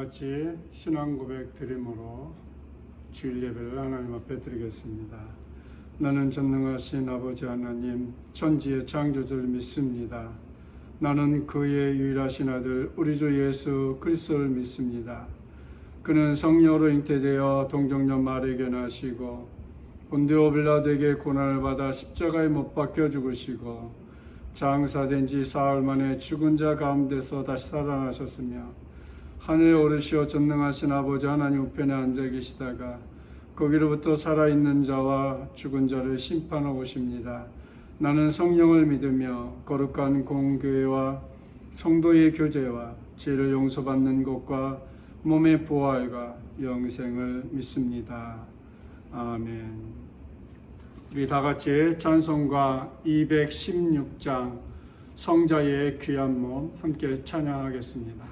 같이 신앙 고백 드림으로 주일 예배를 하나님 앞에 드리겠습니다. 나는 전능하신 아버지 하나님, 천지의 창조주를 믿습니다. 나는 그의 유일하신 아들 우리 주 예수 그리스도를 믿습니다. 그는 성령으로 잉태되어 동정녀 마리아에게 나시고 본디오 빌라도에게 고난을 받아 십자가에 못 박혀 죽으시고 장사된 지 사흘 만에 죽은 자 가운데서 다시 살아나셨으며 하늘에 오르시어 전능하신 아버지 하나님 우편에 앉아 계시다가 거기로부터 살아있는 자와 죽은 자를 심판하고 오십니다. 나는 성령을 믿으며 거룩한 공교회와 성도의 교제와 죄를 용서받는 것과 몸의 부활과 영생을 믿습니다. 아멘. 우리 다같이 찬송가 216장 성자의 귀한 몸 함께 찬양하겠습니다.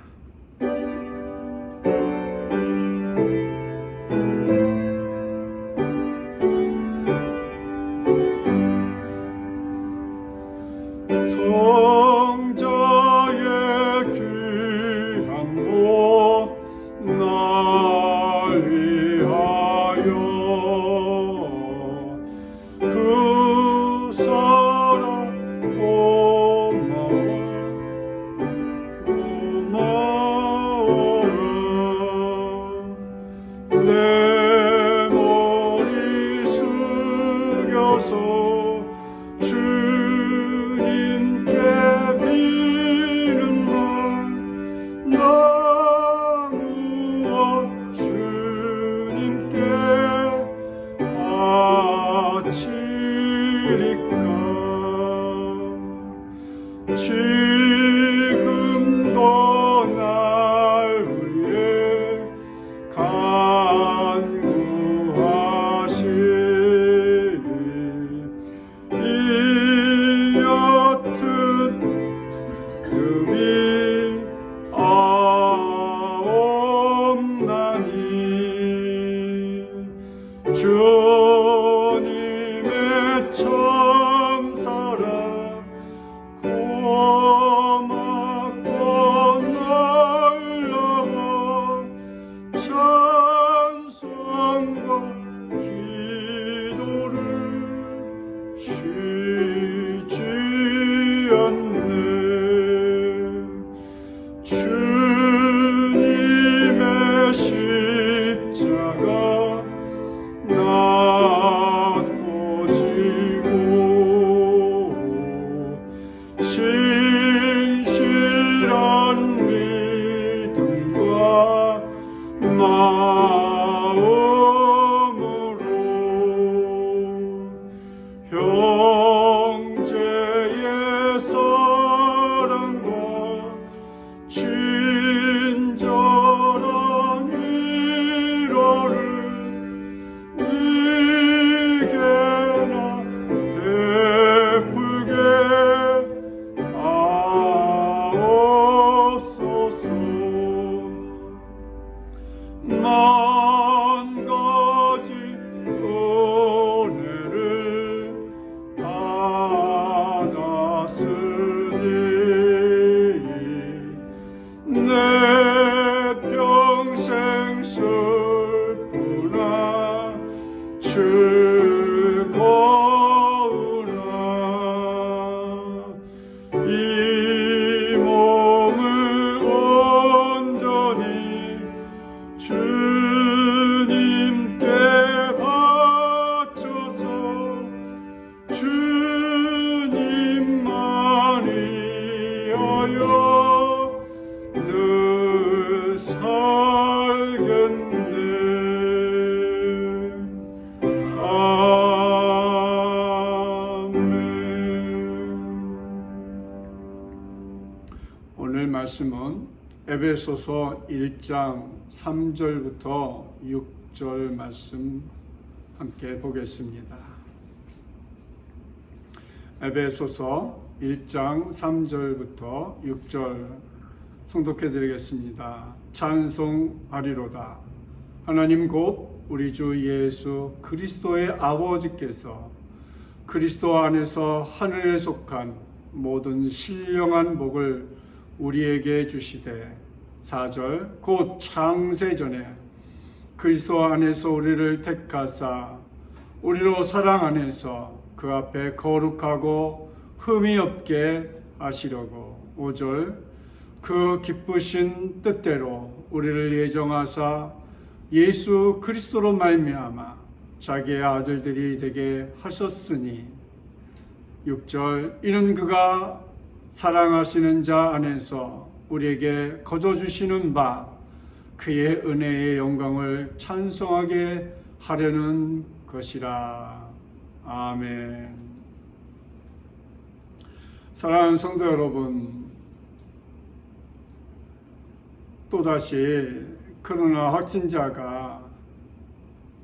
지금도 날 위해 간구하시니 이 옅은 금이 아옵나니 주님의 참사랑 고맙고 놀라워 찬송과 기도를 쉬지 않네. 주님의 십자가 나도 지고 신실한 믿음과 마음으로 형제의 사랑과 친절한 위로를 네게나 베풀게 하옵소서. 만 가지 은혜를 받았으니 내 평생 슬프나 즐거우나 이 몸을 온전히 주님께 바쳐서 주님만이 하여 늘 살겠네. 아멘. 오늘 말씀은 에베소서 1장 3절부터 6절 말씀 함께 보겠습니다. 에베소서 1장 3절부터 6절诵독해 드리겠습니다. 찬송하리로다. 하나님 곧 우리 주 예수 그리스도의 아버지께서 그리스도 안에서 하늘에 속한 모든 신령한 복을 우리에게 주시되 4절 곧 창세전에 그리스도 안에서 우리를 택하사 우리로 사랑 안에서 그 앞에 거룩하고 흠이 없게 하시려고 5절 그 기쁘신 뜻대로 우리를 예정하사 예수 그리스도로 말미암아 자기의 아들들이 되게 하셨으니 6절 이는 그가 사랑하시는 자 안에서 우리에게 거저주시는 바 그의 은혜의 영광을 찬송하게 하려는 것이라. 아멘. 사랑하는 성도 여러분, 또다시 코로나 확진자가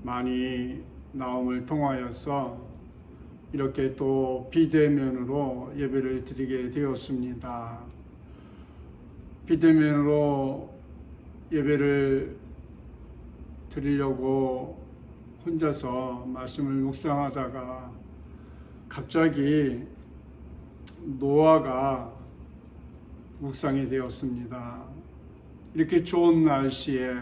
많이 나옴을 통하여서 이렇게 또 비대면으로 예배를 드리게 되었습니다. 비대면으로 예배를 드리려고 혼자서 말씀을 묵상하다가 갑자기 노아가 묵상이 되었습니다. 이렇게 좋은 날씨에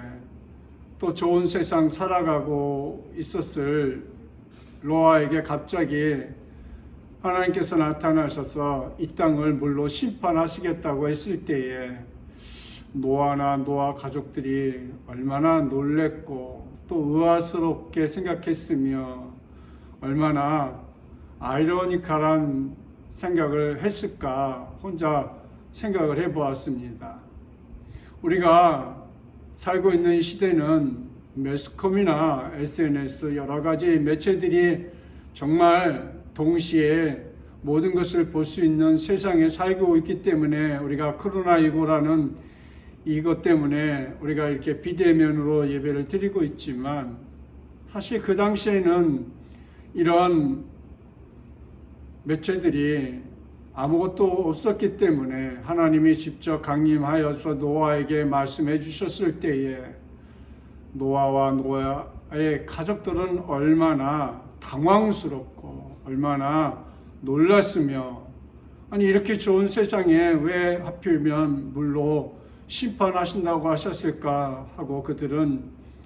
또 좋은 세상 살아가고 있었을 노아에게 갑자기 하나님께서 나타나셔서 이 땅을 물로 심판하시겠다고 했을 때에 노아나 노아 가족들이 얼마나 놀랬고 또 의아스럽게 생각했으며 얼마나 아이러니컬한 생각을 했을까 혼자 생각을 해보았습니다. 우리가 살고 있는 시대는 매스컴이나 SNS 여러 가지 매체들이 정말 동시에 모든 것을 볼 수 있는 세상에 살고 있기 때문에 우리가 코로나19라는 이것 때문에 우리가 이렇게 비대면으로 예배를 드리고 있지만 사실 그 당시에는 이런 매체들이 아무것도 없었기 때문에 하나님이 직접 강림하여서 노아에게 말씀해 주셨을 때에 노아와 노아의 가족들은 얼마나 당황스럽고 얼마나 놀랐으며 아니 이렇게 좋은 세상에 왜 하필이면 물로 심판하신다고 하셨을까 하고 그들은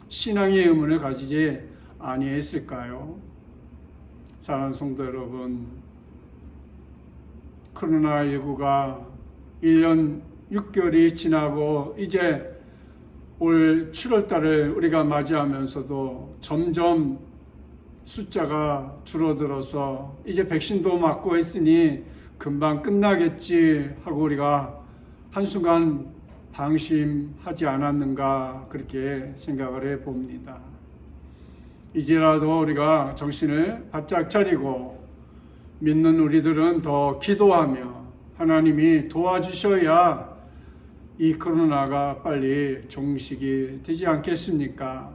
신앙의 의문을 가지지 아니했을까요? 사랑하는 성도 여러분, 코로나19가 1년 6개월이 지나고 이제 올 7월 달을 우리가 맞이하면서도 점점 숫자가 줄어들어서 이제 백신도 맞고 했으니 금방 끝나겠지 하고 우리가 한순간 방심하지 않았는가 그렇게 생각을 해 봅니다. 이제라도 우리가 정신을 바짝 차리고 믿는 우리들은 더 기도하며 하나님이 도와주셔야 이 코로나가 빨리 종식이 되지 않겠습니까?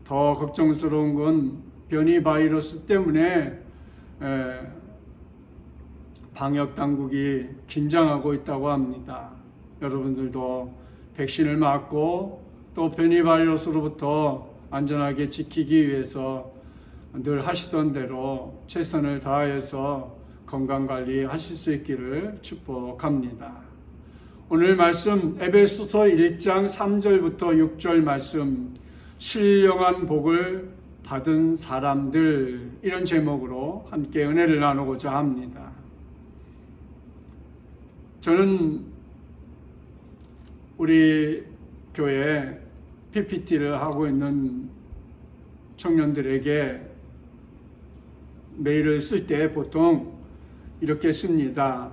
더 걱정스러운 건 변이 바이러스 때문에 방역 당국이 긴장하고 있다고 합니다. 여러분들도 백신을 맞고 또 변이 바이러스로부터 안전하게 지키기 위해서 늘 하시던 대로 최선을 다해서 건강관리 하실 수 있기를 축복합니다. 오늘 말씀 에베소서 1장 3절부터 6절 말씀 신령한 복을 받은 사람들 이런 제목으로 함께 은혜를 나누고자 합니다. 저는 우리 교회 PPT를 하고 있는 청년들에게 메일을 쓸 때 보통 이렇게 씁니다.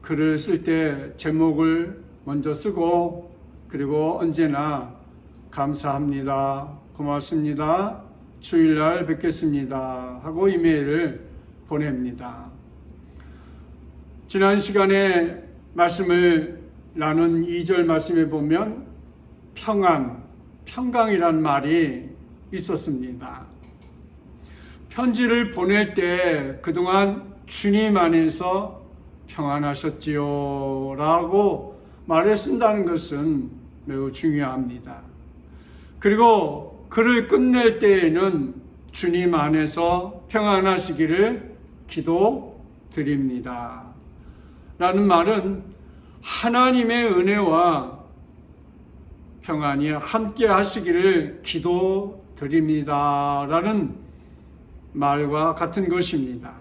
글을 쓸 때 제목을 먼저 쓰고 그리고 언제나 감사합니다, 고맙습니다, 주일날 뵙겠습니다 하고 이메일을 보냅니다. 지난 시간에 말씀을 나눈 2절 말씀에 보면 평강이란 말이 있었습니다. 편지를 보낼 때 그동안 주님 안에서 평안하셨지요 라고 말을 쓴다는 것은 매우 중요합니다. 그리고 글을 끝낼 때에는 주님 안에서 평안하시기를 기도드립니다 라는 말은 하나님의 은혜와 평안이 함께 하시기를 기도드립니다. 라는 말과 같은 것입니다.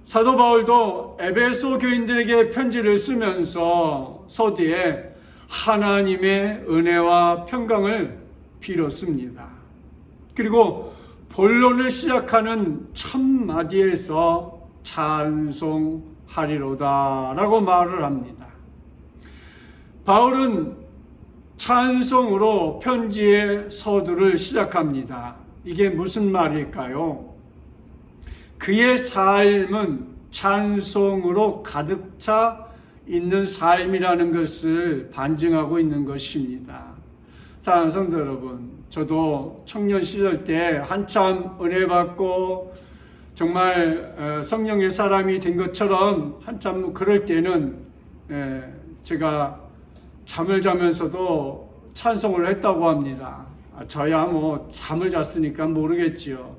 사도 바울도 에베소 교인들에게 편지를 쓰면서 서두에 하나님의 은혜와 평강을 빌었습니다. 그리고 본론을 시작하는 첫 마디에서 찬송하리로다 라고 말을 합니다. 바울은 찬송으로 편지의 서두를 시작합니다. 이게 무슨 말일까요? 그의 삶은 찬송으로 가득 차 있는 삶이라는 것을 반증하고 있는 것입니다. 사랑하는 성도 여러분, 저도 청년 시절 때 한참 은혜 받고 정말 성령의 사람이 된 것처럼 한참 그럴 때는 제가 잠을 자면서도 찬송을 했다고 합니다. 저야 뭐 잠을 잤으니까 모르겠지요.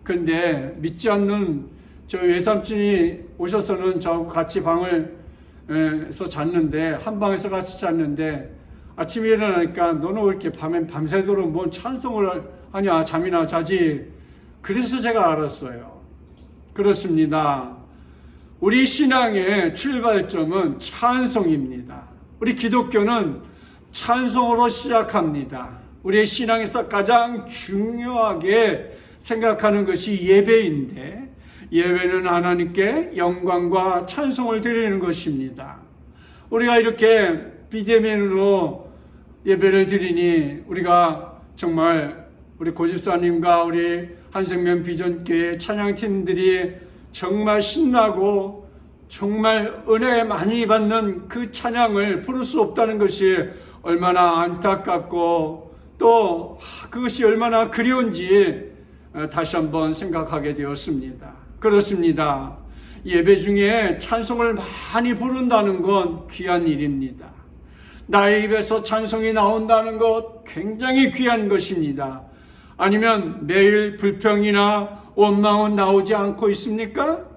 그런데 믿지 않는 저희 외삼촌이 오셔서는 저하고 같이 방에서 잤는데, 한 방에서 같이 잤는데, 아침에 일어나니까 너는 왜 이렇게 밤새도록 뭔 찬송을 하냐, 잠이나 자지. 그래서 제가 알았어요. 그렇습니다. 우리 신앙의 출발점은 찬송입니다. 우리 기독교는 찬송으로 시작합니다. 우리의 신앙에서 가장 중요하게 생각하는 것이 예배인데, 예배는 하나님께 영광과 찬송을 드리는 것입니다. 우리가 이렇게 비대면으로 예배를 드리니 우리가 정말 우리 고집사님과 우리 한생명 비전교회 찬양팀들이 정말 신나고 정말 은혜 많이 받는 그 찬양을 부를 수 없다는 것이 얼마나 안타깝고 또 그것이 얼마나 그리운지 다시 한번 생각하게 되었습니다. 그렇습니다. 예배 중에 찬송을 많이 부른다는 건 귀한 일입니다. 나의 입에서 찬송이 나온다는 것 굉장히 귀한 것입니다. 아니면 매일 불평이나 원망은 나오지 않고 있습니까?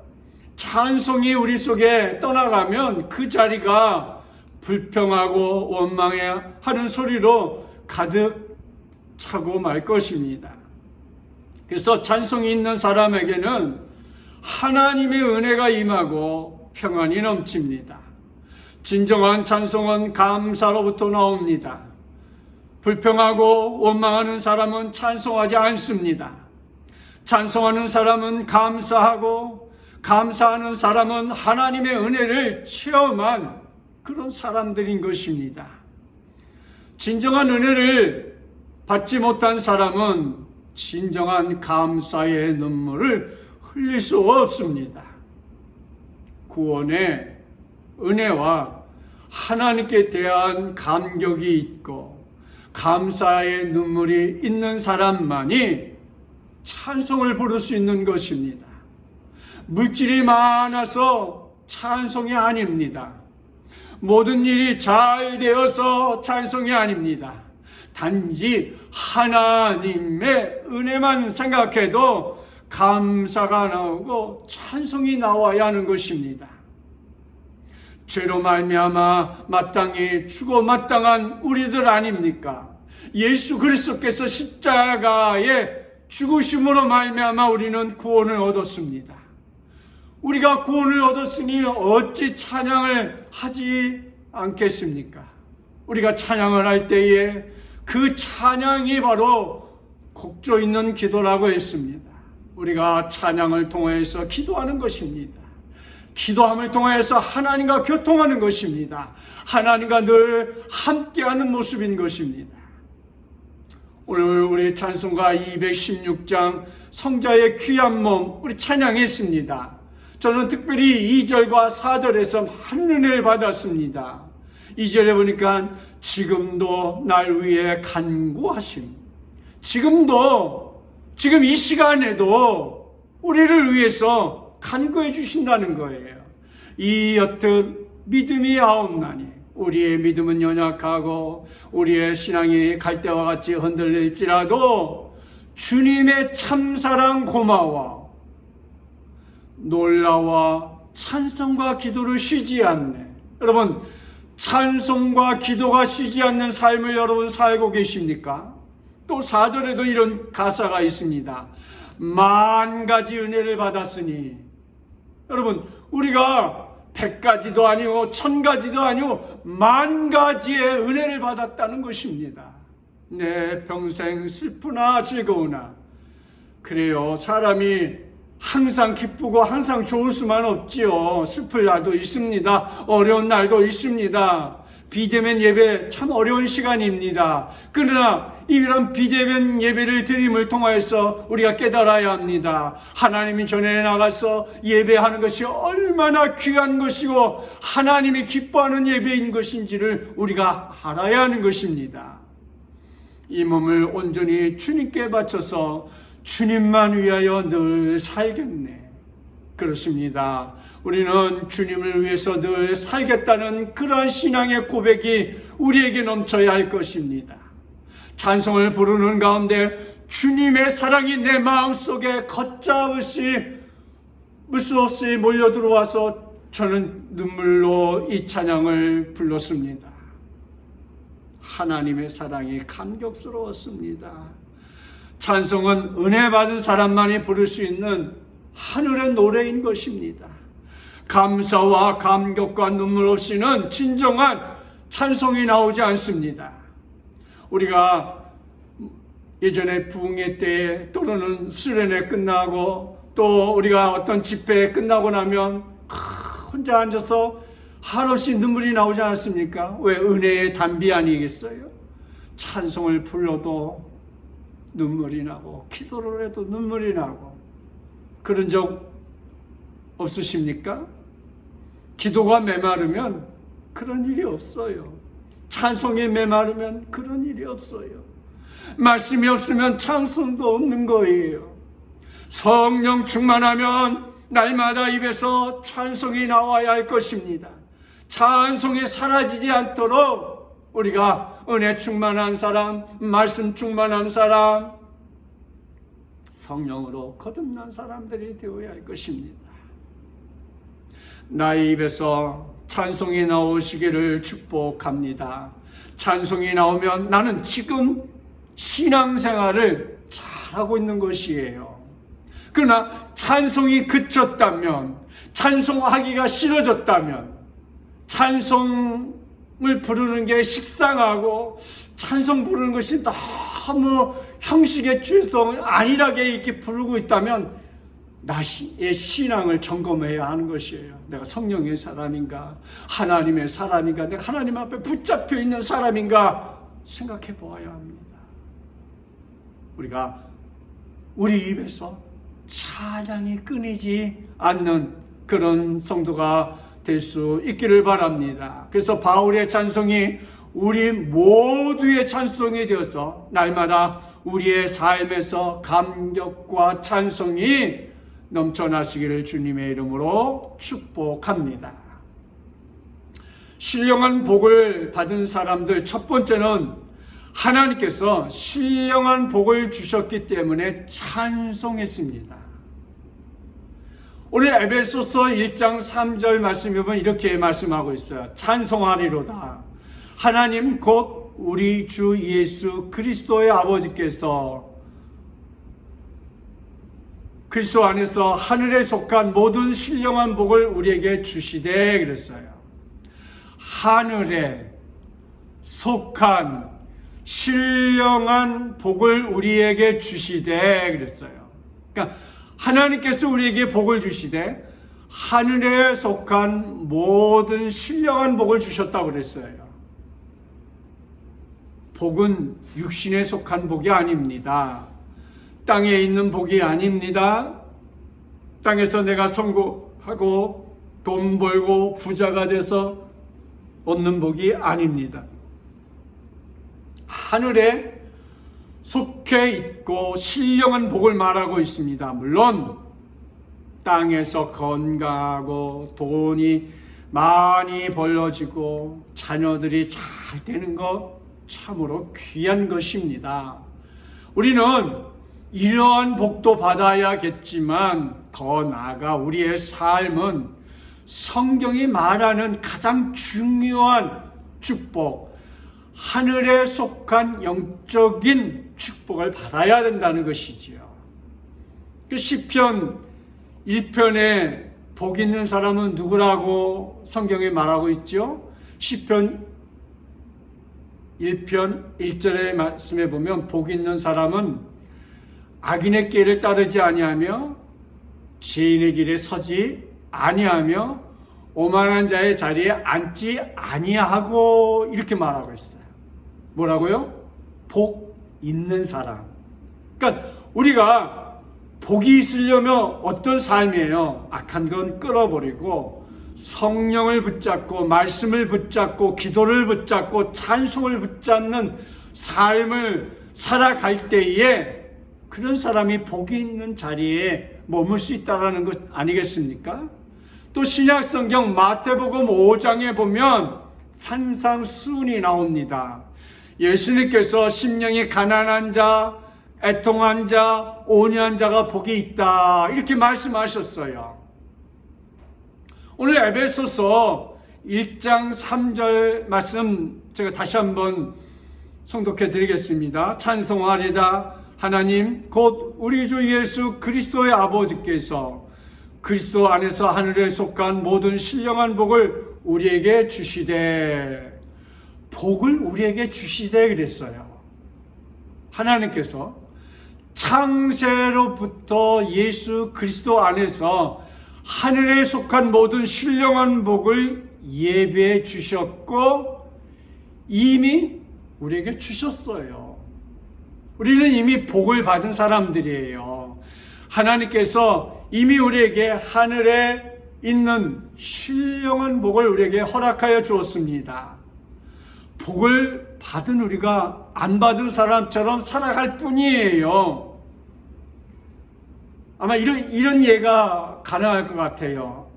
찬송이 우리 속에 떠나가면 그 자리가 불평하고 원망하는 소리로 가득 차고 말 것입니다. 그래서 찬송이 있는 사람에게는 하나님의 은혜가 임하고 평안이 넘칩니다. 진정한 찬송은 감사로부터 나옵니다. 불평하고 원망하는 사람은 찬송하지 않습니다. 찬송하는 사람은 감사하고, 감사하는 사람은 하나님의 은혜를 체험한 그런 사람들인 것입니다. 진정한 은혜를 받지 못한 사람은 진정한 감사의 눈물을 흘릴 수 없습니다. 구원의 은혜와 하나님께 대한 감격이 있고 감사의 눈물이 있는 사람만이 찬송을 부를 수 있는 것입니다. 물질이 많아서 찬송이 아닙니다. 모든 일이 잘 되어서 찬송이 아닙니다. 단지 하나님의 은혜만 생각해도 감사가 나오고 찬송이 나와야 하는 것입니다. 죄로 말미암아 마땅히 죽어 마땅한 우리들 아닙니까? 예수 그리스도께서 십자가의 죽으심으로 말미암아 우리는 구원을 얻었습니다. 우리가 구원을 얻었으니 어찌 찬양을 하지 않겠습니까? 우리가 찬양을 할 때에 그 찬양이 바로 곡조 있는 기도라고 했습니다. 우리가 찬양을 통해서 기도하는 것입니다. 기도함을 통해서 하나님과 교통하는 것입니다. 하나님과 늘 함께하는 모습인 것입니다. 오늘 우리 찬송가 216장 성자의 귀한 몸 우리 찬양했습니다. 저는 특별히 2절과 4절에서 많은 은혜를 받았습니다. 2절에 보니까 지금도 날 위해 간구하심. 지금 이 시간에도 우리를 위해서 간구해 주신다는 거예요. 이 여튼 믿음이 아옵나니 우리의 믿음은 연약하고 우리의 신앙이 갈대와 같이 흔들릴지라도 주님의 참사랑 고마워 놀라와 찬송과 기도를 쉬지 않네. 여러분, 찬송과 기도가 쉬지 않는 삶을 여러분 살고 계십니까? 또 4절에도 이런 가사가 있습니다. 만 가지 은혜를 받았으니, 여러분 우리가 100가지도 아니고 1000가지도 아니고 만 가지의 은혜를 받았다는 것입니다. 내 평생 슬프나 즐거우나, 그래요, 사람이 항상 기쁘고 항상 좋을 수만 없지요. 슬플 날도 있습니다. 어려운 날도 있습니다. 비대면 예배 참 어려운 시간입니다. 그러나 이런 비대면 예배를 드림을 통하여서 우리가 깨달아야 합니다. 하나님이 전에 나가서 예배하는 것이 얼마나 귀한 것이고 하나님이 기뻐하는 예배인 것인지를 우리가 알아야 하는 것입니다. 이 몸을 온전히 주님께 바쳐서 주님만 위하여 늘 살겠네. 그렇습니다. 우리는 주님을 위해서 늘 살겠다는 그러한 신앙의 고백이 우리에게 넘쳐야 할 것입니다. 찬송을 부르는 가운데 주님의 사랑이 내 마음속에 걷잡을 수 없이 몰려 들어와서 저는 눈물로 이 찬양을 불렀습니다. 하나님의 사랑이 감격스러웠습니다. 찬송은 은혜 받은 사람만이 부를 수 있는 하늘의 노래인 것입니다. 감사와 감격과 눈물 없이는 진정한 찬송이 나오지 않습니다. 우리가 예전에 부흥회 때 또는 수련회 끝나고 또 우리가 어떤 집회 끝나고 나면 혼자 앉아서 한없이 눈물이 나오지 않습니까? 왜? 은혜의 단비 아니겠어요? 찬송을 불러도 눈물이 나고 기도를 해도 눈물이 나고, 그런 적 없으십니까? 기도가 메마르면 그런 일이 없어요. 찬송이 메마르면 그런 일이 없어요. 말씀이 없으면 찬송도 없는 거예요. 성령 충만하면 날마다 입에서 찬송이 나와야 할 것입니다. 찬송이 사라지지 않도록 우리가 은혜 충만한 사람, 말씀 충만한 사람, 성령으로 거듭난 사람들이 되어야 할 것입니다. 나의 입에서 찬송이 나오시기를 축복합니다. 찬송이 나오면 나는 지금 신앙생활을 잘하고 있는 것이에요. 그러나 찬송이 그쳤다면, 찬송하기가 싫어졌다면, 찬송을 부르는 게 식상하고 찬송 부르는 것이 너무 형식에 취해서 안일하게 이렇게 부르고 있다면 나의 신앙을 점검해야 하는 것이에요. 내가 성령의 사람인가, 하나님의 사람인가, 내가 하나님 앞에 붙잡혀 있는 사람인가 생각해 보아야 합니다. 우리가 우리 입에서 찬양이 끊이지 않는 그런 성도가 될 수 있기를 바랍니다. 그래서 바울의 찬송이 우리 모두의 찬송이 되어서 날마다 우리의 삶에서 감격과 찬송이 넘쳐나시기를 주님의 이름으로 축복합니다. 신령한 복을 받은 사람들, 첫 번째는 하나님께서 신령한 복을 주셨기 때문에 찬송했습니다. 오늘 에베소서 1장 3절 말씀에 보면 이렇게 말씀하고 있어요. 찬송하리로다. 하나님 곧 우리 주 예수 그리스도의 아버지께서 그리스도 안에서 하늘에 속한 모든 신령한 복을 우리에게 주시되 그랬어요. 하늘에 속한 신령한 복을 우리에게 주시되 그랬어요. 그러니까 하나님께서 우리에게 복을 주시되 하늘에 속한 모든 신령한 복을 주셨다고 그랬어요. 복은 육신에 속한 복이 아닙니다. 땅에 있는 복이 아닙니다. 땅에서 내가 성공하고 돈 벌고 부자가 돼서 얻는 복이 아닙니다. 하늘에 속해 있고 신령한 복을 말하고 있습니다. 물론 땅에서 건강하고 돈이 많이 벌어지고 자녀들이 잘 되는 것 참으로 귀한 것입니다. 우리는 이러한 복도 받아야겠지만 더 나아가 우리의 삶은 성경이 말하는 가장 중요한 축복, 하늘에 속한 영적인 축복을 받아야 된다는 것이지요. 그 시편 1편에 복 있는 사람은 누구라고 성경에 말하고 있죠? 시편 1편 1절의 말씀에 보면 복 있는 사람은 악인의 길을 따르지 아니하며 죄인의 길에 서지 아니하며 오만한 자의 자리에 앉지 아니하고 이렇게 말하고 있어요. 뭐라고요? 복 있는 사람. 그러니까 우리가 복이 있으려면 어떤 삶이에요? 악한 건 끌어버리고 성령을 붙잡고 말씀을 붙잡고 기도를 붙잡고 찬송을 붙잡는 삶을 살아갈 때에 그런 사람이 복이 있는 자리에 머물 수 있다는 것 아니겠습니까? 또 신약성경 마태복음 5장에 보면 산상수훈이 나옵니다. 예수님께서 심령이 가난한 자, 애통한 자, 온유한 자가 복이 있다 이렇게 말씀하셨어요. 오늘 에베소서 1장 3절 말씀 제가 다시 한번 성독해 드리겠습니다. 찬송하리다 하나님 곧 우리 주 예수 그리스도의 아버지께서 그리스도 안에서 하늘에 속한 모든 신령한 복을 우리에게 주시되, 복을 우리에게 주시되 그랬어요. 하나님께서 창세로부터 예수 그리스도 안에서 하늘에 속한 모든 신령한 복을 예배해 주셨고 이미 우리에게 주셨어요. 우리는 이미 복을 받은 사람들이에요. 하나님께서 이미 우리에게 하늘에 있는 신령한 복을 우리에게 허락하여 주었습니다. 복을 받은 우리가 안 받은 사람처럼 살아갈 뿐이에요. 아마 이런 예가 가능할 것 같아요.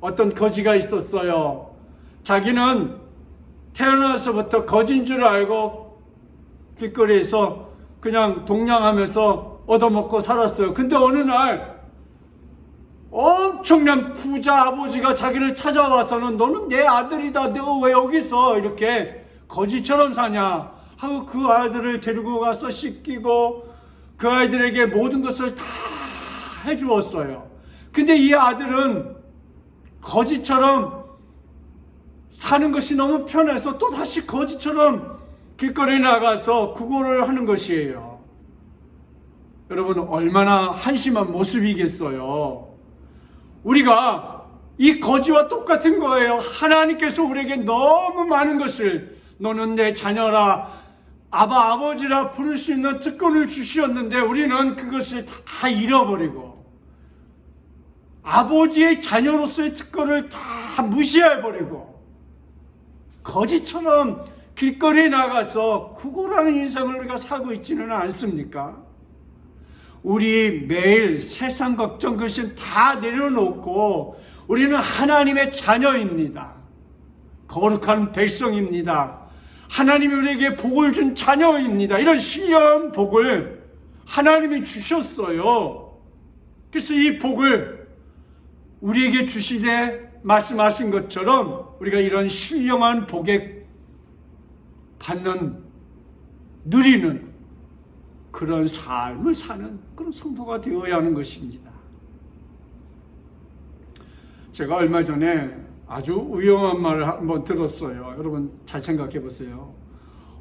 어떤 거지가 있었어요. 자기는 태어나서부터 거진 줄 알고 길거리에서 그냥 동냥하면서 얻어먹고 살았어요. 근데 어느 날 엄청난 부자 아버지가 자기를 찾아와서는 너는 내 아들이다. 너 왜 여기서 이렇게 거지처럼 사냐 하고 그 아이들을 데리고 가서 씻기고 그 아이들에게 모든 것을 다 해주었어요. 근데 이 아들은 거지처럼 사는 것이 너무 편해서 또 다시 거지처럼 길거리에 나가서 구걸을 하는 것이에요. 여러분 얼마나 한심한 모습이겠어요. 우리가 이 거지와 똑같은 거예요. 하나님께서 우리에게 너무 많은 것을 너는 내 자녀라 아버지라 부를 수 있는 특권을 주셨는데 우리는 그것을 다 잃어버리고 아버지의 자녀로서의 특권을 다 무시해버리고 거지처럼 길거리에 나가서 구걸하는 인생을 우리가 살고 있지는 않습니까? 우리 매일 세상 걱정 그것은 다 내려놓고 우리는 하나님의 자녀입니다. 거룩한 백성입니다. 하나님이 우리에게 복을 준 자녀입니다. 이런 신령한 복을 하나님이 주셨어요. 그래서 이 복을 우리에게 주시되 말씀하신 것처럼 우리가 이런 신령한 복에 받는 누리는 그런 삶을 사는 그런 성도가 되어야 하는 것입니다. 제가 얼마 전에 아주 위험한 말을 한번 들었어요. 여러분 잘 생각해 보세요.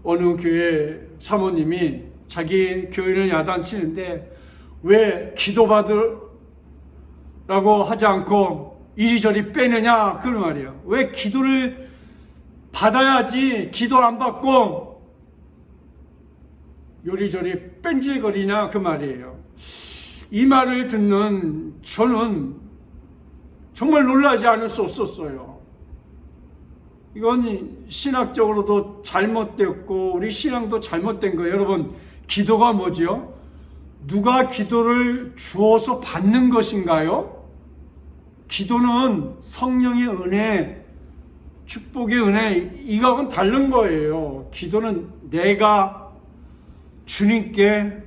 어느 교회 사모님이 자기 교인을 야단치는데 왜 기도받으라고 하지 않고 이리저리 빼느냐 그런 말이에요. 왜 기도를 받아야지 기도 안 받고 요리조리 뺀질거리냐 그 말이에요. 이 말을 듣는 저는 정말 놀라지 않을 수 없었어요. 이건 신학적으로도 잘못되었고 우리 신앙도 잘못된 거예요. 여러분 기도가 뭐지요? 누가 기도를 주어서 받는 것인가요? 기도는 성령의 은혜, 축복의 은혜 이거하고는 다른 거예요. 기도는 내가 주님께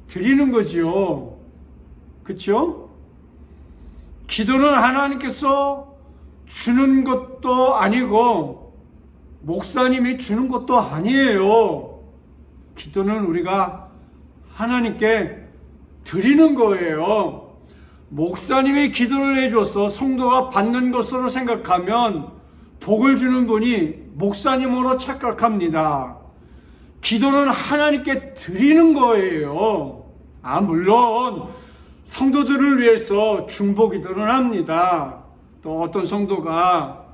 드리는 거지요. 그렇죠? 기도는 하나님께서 주는 것도 아니고 목사님이 주는 것도 아니에요. 기도는 우리가 하나님께 드리는 거예요. 목사님이 기도를 해줘서 성도가 받는 것으로 생각하면 복을 주는 분이 목사님으로 착각합니다. 기도는 하나님께 드리는 거예요. 물론 성도들을 위해서 중보 기도를 합니다. 또 어떤 성도가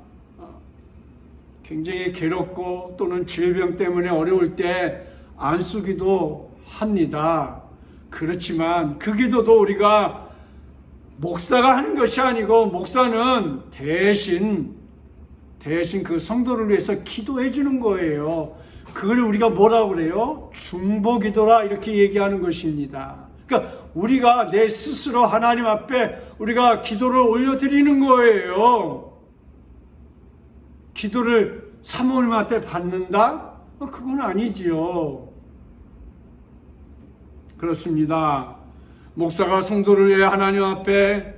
굉장히 괴롭고 또는 질병 때문에 어려울 때 안수기도 합니다. 그렇지만 그 기도도 우리가 목사가 하는 것이 아니고 목사는 대신 그 성도를 위해서 기도해 주는 거예요. 그걸 우리가 뭐라고 그래요? 중보 기도라 이렇게 얘기하는 것입니다. 그러니까 우리가 내 스스로 하나님 앞에 우리가 기도를 올려드리는 거예요. 기도를 사모님한테 받는다? 그건 아니지요. 그렇습니다. 목사가 성도를 위해 하나님 앞에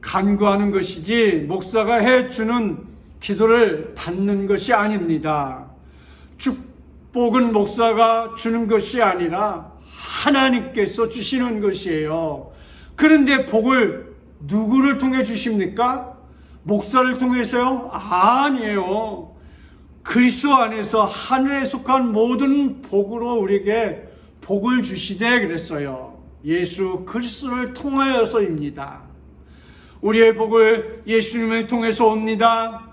간구하는 것이지 목사가 해주는 기도를 받는 것이 아닙니다. 축복은 목사가 주는 것이 아니라 하나님께서 주시는 것이에요. 그런데 복을 누구를 통해 주십니까? 목사를 통해서요? 아니에요. 그리스도 안에서 하늘에 속한 모든 복으로 우리에게 복을 주시되 그랬어요. 예수 그리스도를 통하여서입니다. 우리의 복을 예수님을 통해서 옵니다.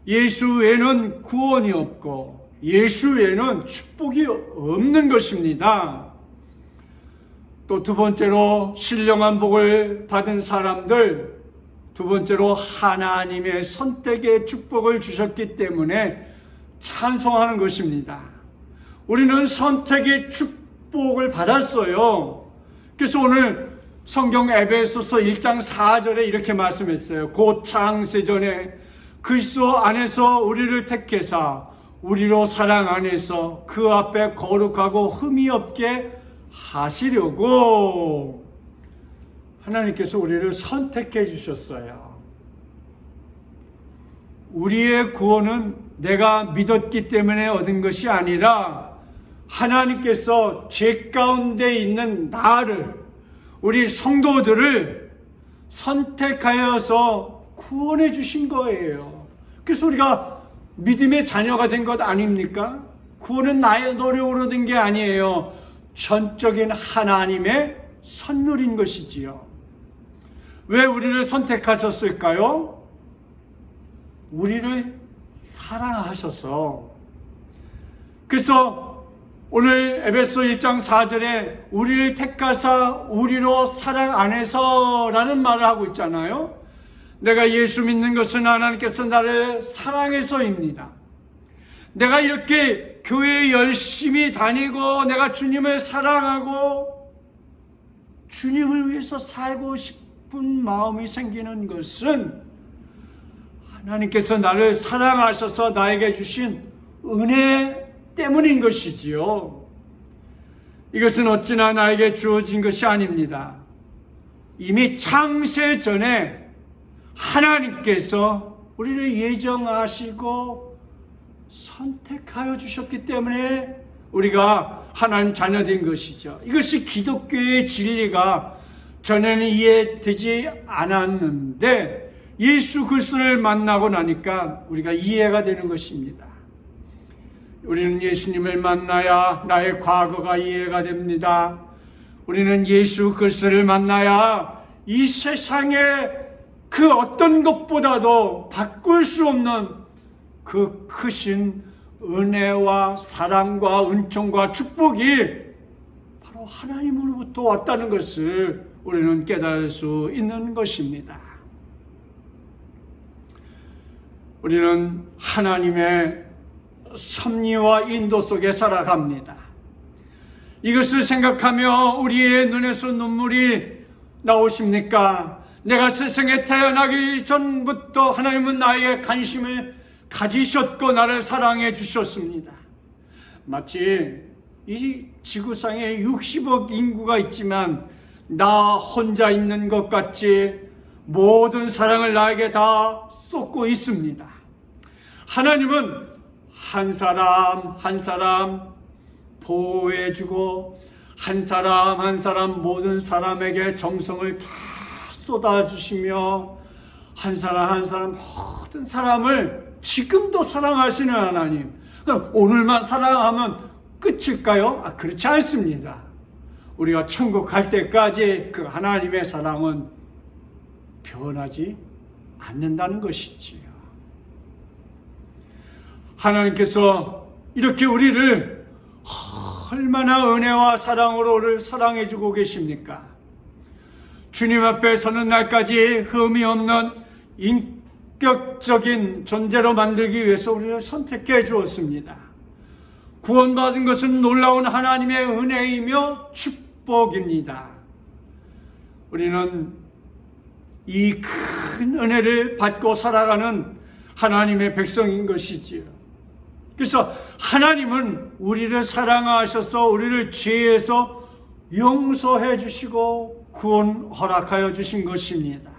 예수 외에는 구원이 없고 예수 외에는 축복이 없는 것입니다. 또 두 번째로 신령한 복을 받은 사람들, 두 번째로 하나님의 선택의 축복을 주셨기 때문에 찬송하는 것입니다. 우리는 선택의 축복을 받았어요. 그래서 오늘 성경 에베소서 1장 4절에 이렇게 말씀했어요. 곧 창세전에 그리스도 안에서 우리를 택해사 우리로 사랑 안에서 그 앞에 거룩하고 흠이 없게 하시려고 하나님께서 우리를 선택해 주셨어요. 우리의 구원은 내가 믿었기 때문에 얻은 것이 아니라 하나님께서 죄 가운데 있는 나를, 우리 성도들을 선택하여서 구원해 주신 거예요. 그래서 우리가 믿음의 자녀가 된 것 아닙니까? 구원은 나의 노력으로 된 게 아니에요. 전적인 하나님의 선물인 것이지요. 왜 우리를 선택하셨을까요? 우리를 사랑하셔서. 그래서 오늘 에베소 1장 4절에 우리를 택하사 우리로 사랑 안에서 라는 말을 하고 있잖아요. 내가 예수 믿는 것은 하나님께서 나를 사랑해서입니다. 내가 이렇게 교회에 열심히 다니고 내가 주님을 사랑하고 주님을 위해서 살고 싶은 마음이 생기는 것은 하나님께서 나를 사랑하셔서 나에게 주신 은혜 때문인 것이지요. 이것은 어찌나 나에게 주어진 것이 아닙니다. 이미 창세 전에 하나님께서 우리를 예정하시고 선택하여 주셨기 때문에 우리가 하나님 자녀된 것이죠. 이것이 기독교의 진리가 전에는 이해되지 않았는데 예수 그리스도를 만나고 나니까 우리가 이해가 되는 것입니다. 우리는 예수님을 만나야 나의 과거가 이해가 됩니다. 우리는 예수 그리스도를 만나야 이 세상에 그 어떤 것보다도 바꿀 수 없는 그 크신 은혜와 사랑과 은총과 축복이 바로 하나님으로부터 왔다는 것을 우리는 깨달을 수 있는 것입니다. 우리는 하나님의 섭리와 인도 속에 살아갑니다. 이것을 생각하며 우리의 눈에서 눈물이 나오십니까? 내가 세상에 태어나기 전부터 하나님은 나에게 관심을 가지셨고 나를 사랑해 주셨습니다. 마치 이 지구상에 60억 인구가 있지만 나 혼자 있는 것 같이 모든 사랑을 나에게 다 쏟고 있습니다. 하나님은 한 사람 한 사람 보호해주고 한 사람 한 사람 모든 사람에게 정성을 다 쏟아주시며 한 사람 한 사람 모든 사람을 지금도 사랑하시는 하나님. 그럼 오늘만 사랑하면 끝일까요? 그렇지 않습니다. 우리가 천국 갈 때까지 그 하나님의 사랑은 변하지 않는다는 것이지요. 하나님께서 이렇게 우리를 얼마나 은혜와 사랑으로 우리를 사랑해 주고 계십니까? 주님 앞에 서는 날까지 흠이 없는 인격적인 존재로 만들기 위해서 우리를 선택해 주었습니다. 구원받은 것은 놀라운 하나님의 은혜이며 축복입니다. 우리는 이 큰 은혜를 받고 살아가는 하나님의 백성인 것이지요. 그래서 하나님은 우리를 사랑하셔서 우리를 죄에서 용서해 주시고 구원 허락하여 주신 것입니다.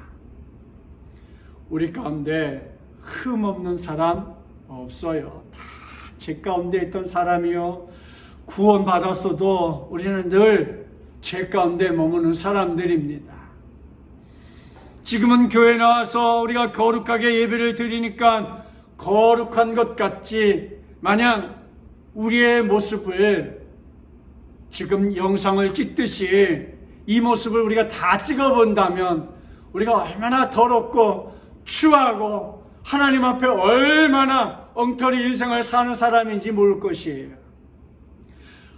우리 가운데 흠 없는 사람 없어요. 다 죄 가운데 있던 사람이요. 구원 받았어도 우리는 늘 죄 가운데 머무는 사람들입니다. 지금은 교회 나와서 우리가 거룩하게 예배를 드리니까 거룩한 것 같지 마냥 우리의 모습을 지금 영상을 찍듯이 이 모습을 우리가 다 찍어본다면 우리가 얼마나 더럽고 추하고 하나님 앞에 얼마나 엉터리 인생을 사는 사람인지 모를 것이에요.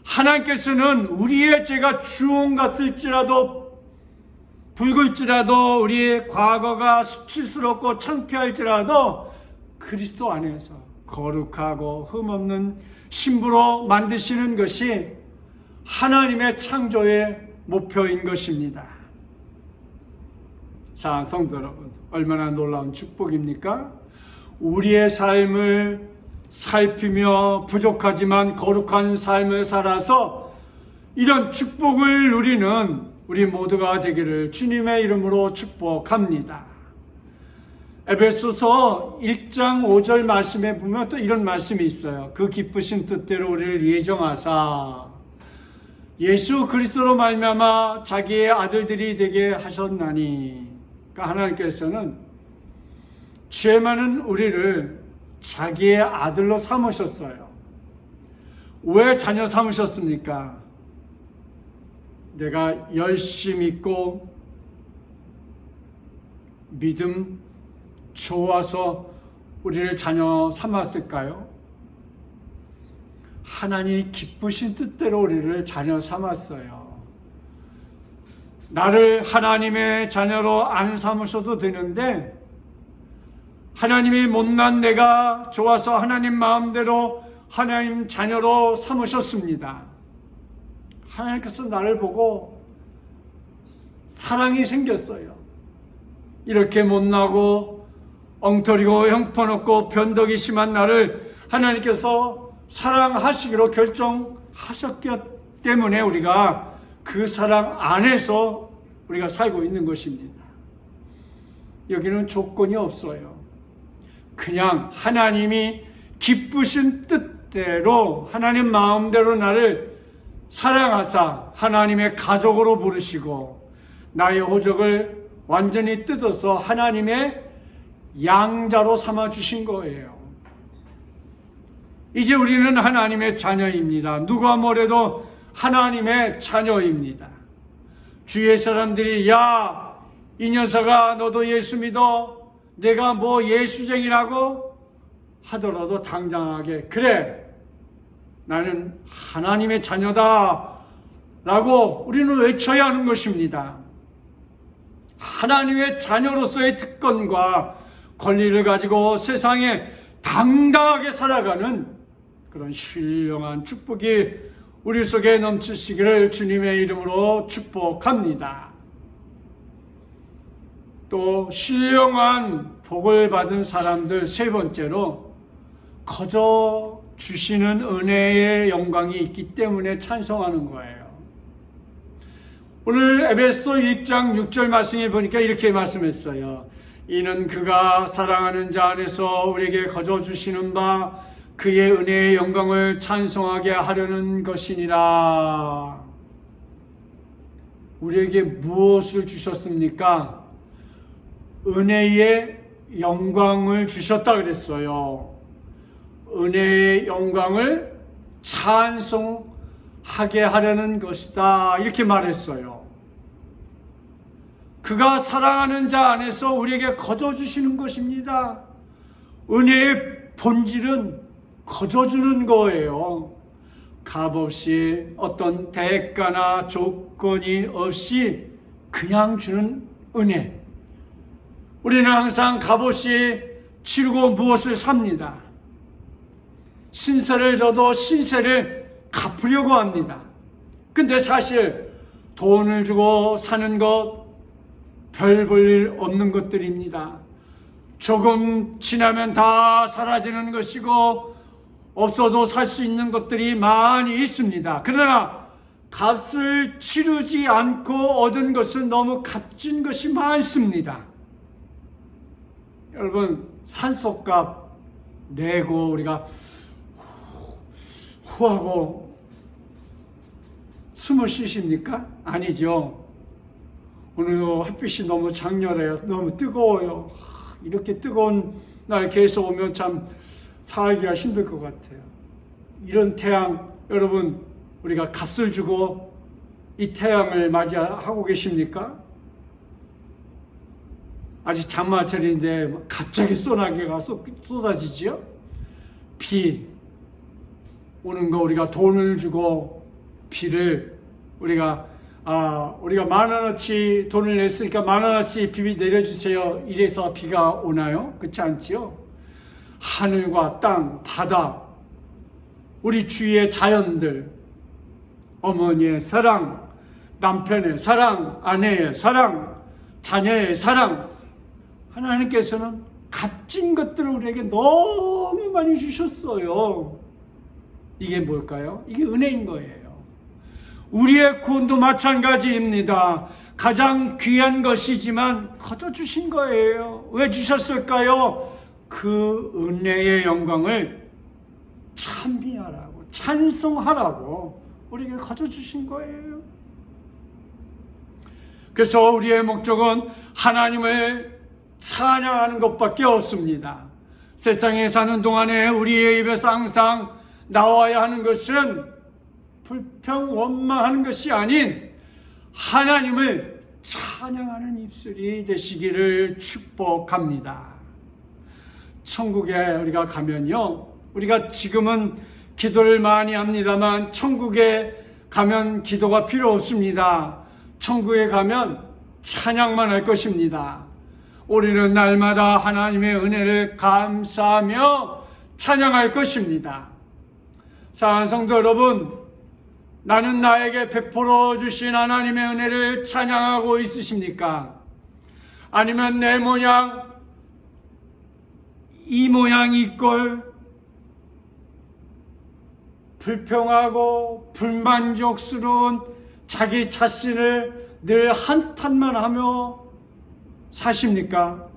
하나님께서는 우리의 죄가 주홍 같을지라도 붉을지라도 우리의 과거가 수치스럽고 창피할지라도 그리스도 안에서 거룩하고 흠없는 신부로 만드시는 것이 하나님의 창조의 목표인 것입니다. 사랑하는 성도 여러분, 얼마나 놀라운 축복입니까? 우리의 삶을 살피며 부족하지만 거룩한 삶을 살아서 이런 축복을 누리는 우리 모두가 되기를 주님의 이름으로 축복합니다. 에베소서 1장 5절 말씀에 보면 또 이런 말씀이 있어요. 그 기쁘신 뜻대로 우리를 예정하사 예수 그리스도로 말미암아 자기의 아들들이 되게 하셨나니. 그러니까 하나님께서는 죄 많은 우리를 자기의 아들로 삼으셨어요. 왜 자녀 삼으셨습니까? 내가 열심히 믿고 믿음 좋아서 우리를 자녀 삼았을까요? 하나님 기쁘신 뜻대로 우리를 자녀 삼았어요. 나를 하나님의 자녀로 안 삼으셔도 되는데 하나님이 못난 내가 좋아서 하나님 마음대로 하나님 자녀로 삼으셨습니다. 하나님께서 나를 보고 사랑이 생겼어요. 이렇게 못나고 엉터리고 형편없고 변덕이 심한 나를 하나님께서 사랑하시기로 결정하셨기 때문에 우리가 그 사랑 안에서 우리가 살고 있는 것입니다. 여기는 조건이 없어요. 그냥 하나님이 기쁘신 뜻대로 하나님 마음대로 나를 사랑하사 하나님의 가족으로 부르시고 나의 호적을 완전히 뜯어서 하나님의 양자로 삼아주신 거예요. 이제 우리는 하나님의 자녀입니다. 누가 뭐래도 하나님의 자녀입니다. 주위의 사람들이 야, 이 녀석아 너도 예수 믿어? 내가 뭐 예수쟁이라고 하더라도 당당하게 그래 나는 하나님의 자녀다 라고 우리는 외쳐야 하는 것입니다. 하나님의 자녀로서의 특권과 권리를 가지고 세상에 당당하게 살아가는 그런 신령한 축복이 우리 속에 넘치시기를 주님의 이름으로 축복합니다. 또 신령한 복을 받은 사람들 세 번째로 거저 주시는 은혜의 영광이 있기 때문에 찬송하는 거예요. 오늘 에베소 1장 6절 말씀에 보니까 이렇게 말씀했어요. 이는 그가 사랑하는 자 안에서 우리에게 거저 주시는 바 그의 은혜의 영광을 찬송하게 하려는 것이니라. 우리에게 무엇을 주셨습니까? 은혜의 영광을 주셨다 그랬어요. 은혜의 영광을 찬송하게 하려는 것이다, 이렇게 말했어요. 그가 사랑하는 자 안에서 우리에게 거저주시는 것입니다. 은혜의 본질은 거저주는 거예요. 값없이 어떤 대가나 조건이 없이 그냥 주는 은혜. 우리는 항상 값없이 치르고 무엇을 삽니다. 신세를 져도 신세를 갚으려고 합니다. 근데 사실 돈을 주고 사는 것 별 볼 일 없는 것들입니다. 조금 지나면 다 사라지는 것이고 없어도 살 수 있는 것들이 많이 있습니다. 그러나 값을 치르지 않고 얻은 것은 너무 값진 것이 많습니다. 여러분, 산소값 내고 우리가 후하고 숨을 쉬십니까? 아니죠. 오늘도 햇빛이 너무 장렬해요. 너무 뜨거워요. 이렇게 뜨거운 날 계속 오면 참 살기가 힘들 것 같아요. 이런 태양, 여러분, 우리가 값을 주고 이 태양을 맞이하고 계십니까? 아직 장마철인데 갑자기 소나기가 쏟아지지요? 비 오는 거 우리가 돈을 주고 비를 우리가 10,000원어치 돈을 냈으니까 10,000원어치 비 내려주세요, 이래서 비가 오나요? 그렇지 않지요? 하늘과 땅, 바다, 우리 주위의 자연들, 어머니의 사랑, 남편의 사랑, 아내의 사랑, 자녀의 사랑, 하나님께서는 값진 것들을 우리에게 너무 많이 주셨어요. 이게 뭘까요? 이게 은혜인 거예요. 우리의 구원도 마찬가지입니다. 가장 귀한 것이지만 거저주신 거예요. 왜 주셨을까요? 그 은혜의 영광을 찬미하라고, 찬송하라고 우리에게 거저주신 거예요. 그래서 우리의 목적은 하나님을 찬양하는 것밖에 없습니다. 세상에 사는 동안에 우리의 입에서 항상 나와야 하는 것은 불평 원망하는 것이 아닌 하나님을 찬양하는 입술이 되시기를 축복합니다. 천국에 우리가 가면요, 우리가 지금은 기도를 많이 합니다만 천국에 가면 기도가 필요 없습니다. 천국에 가면 찬양만 할 것입니다. 우리는 날마다 하나님의 은혜를 감사하며 찬양할 것입니다. 사랑하는 성도 여러분, 나는 나에게 베풀어 주신 하나님의 은혜를 찬양하고 있으십니까? 아니면 내 모양, 이 모양 이꼴 불평하고 불만족스러운 자기 자신을 늘 한탄만 하며 사십니까?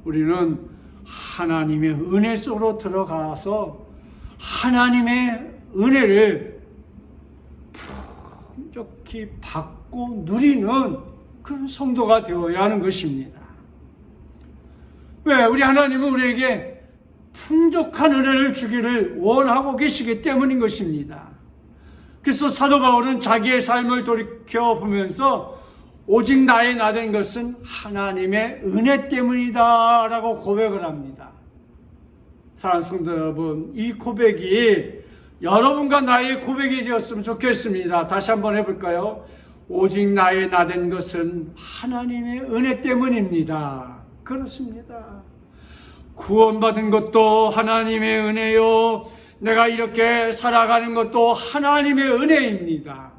우리는 하나님의 은혜 속으로 들어가서 하나님의 은혜를 풍족히 받고 누리는 그런 성도가 되어야 하는 것입니다. 왜? 우리 하나님은 우리에게 풍족한 은혜를 주기를 원하고 계시기 때문인 것입니다. 그래서 사도 바울은 자기의 삶을 돌이켜보면서 오직 나의 나된 것은 하나님의 은혜 때문이다 라고 고백을 합니다. 사랑하는 성도 여러분, 이 고백이 여러분과 나의 고백이 되었으면 좋겠습니다. 다시 한번 해볼까요? 오직 나의 나된 것은 하나님의 은혜 때문입니다. 그렇습니다. 구원받은 것도 하나님의 은혜요, 내가 이렇게 살아가는 것도 하나님의 은혜입니다.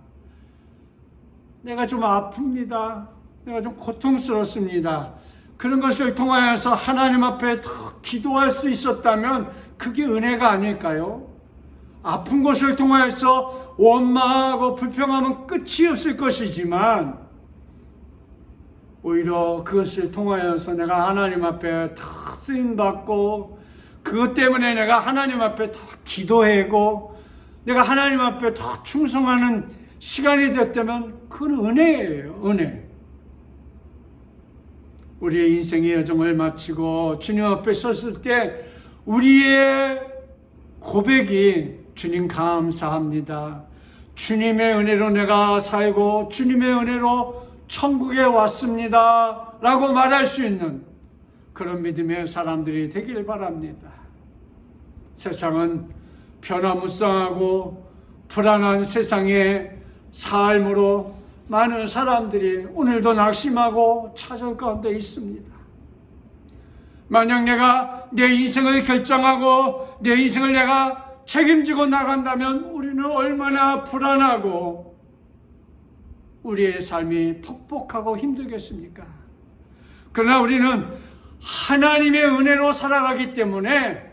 내가 좀 아픕니다. 내가 좀 고통스럽습니다. 그런 것을 통하여서 하나님 앞에 더 기도할 수 있었다면 그게 은혜가 아닐까요? 아픈 것을 통하여서 원망하고 불평하면 끝이 없을 것이지만 오히려 그것을 통하여서 내가 하나님 앞에 더 쓰임받고 그것 때문에 내가 하나님 앞에 더 기도하고 내가 하나님 앞에 더 충성하는 시간이 됐다면 그건 은혜예요. 은혜. 우리의 인생의 여정을 마치고 주님 앞에 섰을 때 우리의 고백이 주님 감사합니다. 주님의 은혜로 내가 살고 주님의 은혜로 천국에 왔습니다. 라고 말할 수 있는 그런 믿음의 사람들이 되길 바랍니다. 세상은 변화무쌍하고 불안한 세상의 삶으로 많은 사람들이 오늘도 낙심하고 좌절 가운데 있습니다. 만약 내가 내 인생을 결정하고 내 인생을 내가 책임지고 나간다면 우리는 얼마나 불안하고 우리의 삶이 퍽퍽하고 힘들겠습니까? 그러나 우리는 하나님의 은혜로 살아가기 때문에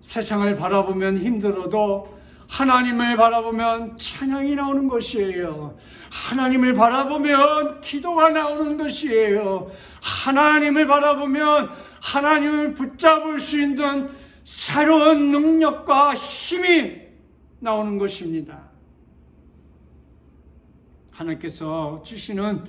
세상을 바라보면 힘들어도 하나님을 바라보면 찬양이 나오는 것이에요. 하나님을 바라보면 기도가 나오는 것이에요. 하나님을 바라보면 하나님을 붙잡을 수 있는 새로운 능력과 힘이 나오는 것입니다. 하나님께서 주시는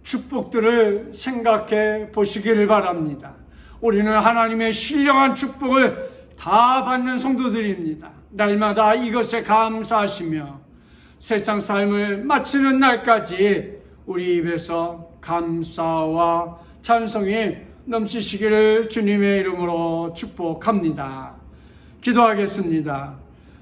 축복들을 생각해 보시기를 바랍니다. 우리는 하나님의 신령한 축복을 다 받는 성도들입니다. 날마다 이것에 감사하시며 세상 삶을 마치는 날까지 우리 입에서 감사와 찬송이 넘치시기를 주님의 이름으로 축복합니다. 기도하겠습니다.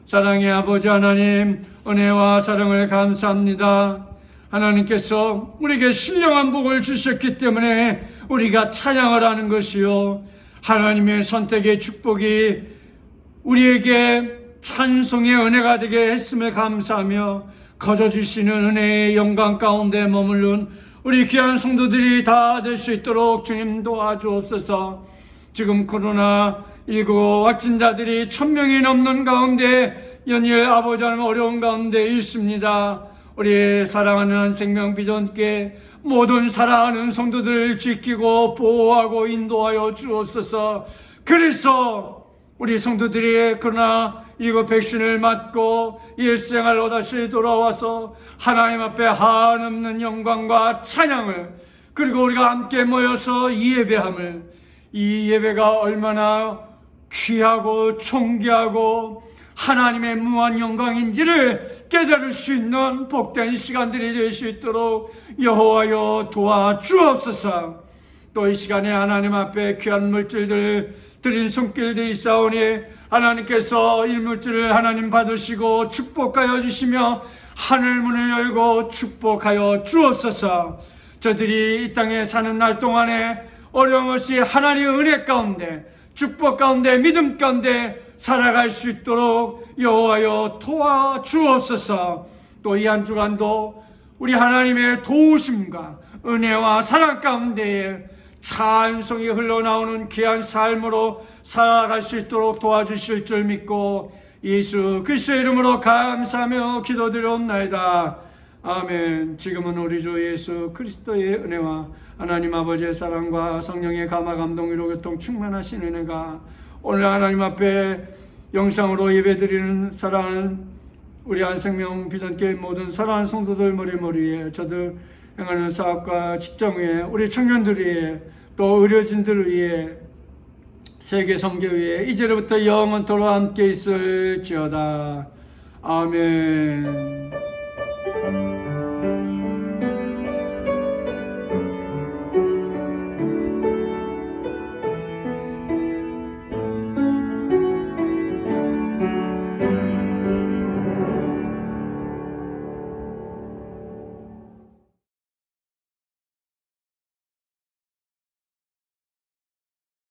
사랑의 아버지 하나님, 은혜와 사랑을 감사합니다. 하나님께서 우리에게 신령한 복을 주셨기 때문에 우리가 찬양을 하는 것이요, 하나님의 선택의 축복이 우리에게 찬송의 은혜가 되게 했음을 감사하며 거저주시는 은혜의 영광 가운데 머무른 우리 귀한 성도들이 다 될 수 있도록 주님 도와주옵소서. 지금 코로나19 확진자들이 1000명이 넘는 가운데 연일 아버지 하나님 어려운 가운데 있습니다. 우리 사랑하는 생명비전께 모든 사랑하는 성도들을 지키고 보호하고 인도하여 주옵소서. 그래서 우리 성도들이 그러나 이거 백신을 맞고 일생활로 다시 돌아와서 하나님 앞에 한없는 영광과 찬양을, 그리고 우리가 함께 모여서 이 예배함을, 이 예배가 얼마나 귀하고 존귀하고 하나님의 무한 영광인지를 깨달을 수 있는 복된 시간들이 될 수 있도록 여호와여 도와주옵소서. 또 이 시간에 하나님 앞에 귀한 물질들 드린 손길들이 있사오니 하나님께서 이 물질을 하나님 받으시고 축복하여 주시며 하늘문을 열고 축복하여 주옵소서. 저들이 이 땅에 사는 날 동안에 어려움 없이 하나님의 은혜 가운데, 축복 가운데, 믿음 가운데 살아갈 수 있도록 여호와여 도와주옵소서. 또 이 한 주간도 우리 하나님의 도우심과 은혜와 사랑 가운데에 찬송이 흘러나오는 귀한 삶으로 살아갈 수 있도록 도와주실 줄 믿고 예수 그리스도의 이름으로 감사하며 기도드리옵나이다. 아멘. 지금은 우리 주 예수 그리스도의 은혜와 하나님 아버지의 사랑과 성령의 감화 감동 위로 교통 충만하신 은혜가 오늘 하나님 앞에 영상으로 예배드리는 사랑하는 우리 한생명 비전교회 모든 사랑하는 성도들 머리머리에, 저들 행하는 사업과 직장 위에, 우리 청년들 위에, 또 의료진들 위에, 세계 선교 위에 이제로부터 영원토록 함께 있을지어다. 아멘.